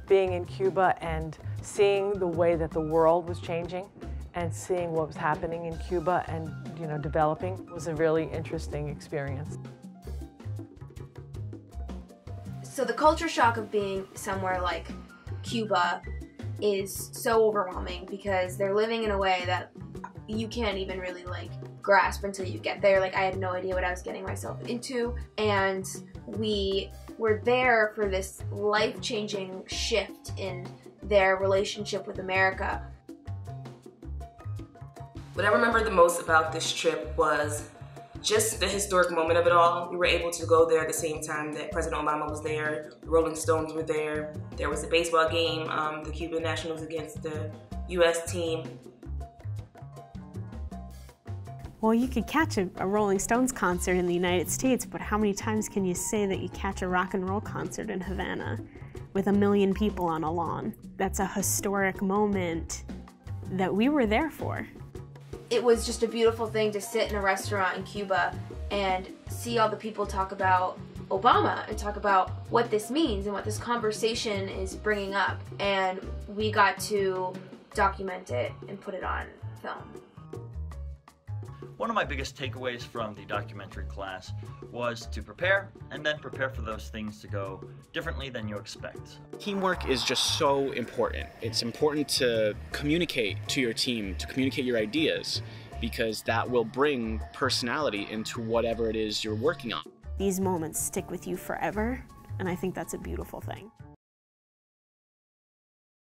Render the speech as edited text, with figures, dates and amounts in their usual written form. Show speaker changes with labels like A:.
A: being in Cuba and seeing the way that the world was changing and seeing what was happening in Cuba and, developing was a really interesting experience.
B: So the culture shock of being somewhere like Cuba is so overwhelming because they're living in a way that you can't even really grasp until you get there. I had no idea what I was getting myself into, and we were there for this life-changing shift in their relationship with America.
C: What I remember the most about this trip was just the historic moment of it all. We were able to go there at the same time that President Obama was there, the Rolling Stones were there, there was a baseball game, the Cuban Nationals against the US team.
D: Well, you could catch a Rolling Stones concert in the United States, but how many times can you say that you catch a rock and roll concert in Havana with 1 million people on a lawn? That's a historic moment that we were there for.
B: It was just a beautiful thing to sit in a restaurant in Cuba and see all the people talk about Obama and talk about what this means and what this conversation is bringing up. And we got to document it and put it on film.
E: One of my biggest takeaways from the documentary class was to prepare, and then prepare for those things to go differently than you expect.
F: Teamwork is just so important. It's important to communicate to your team, to communicate your ideas, because that will bring personality into whatever it is you're working on.
D: These moments stick with you forever, and I think that's a beautiful thing.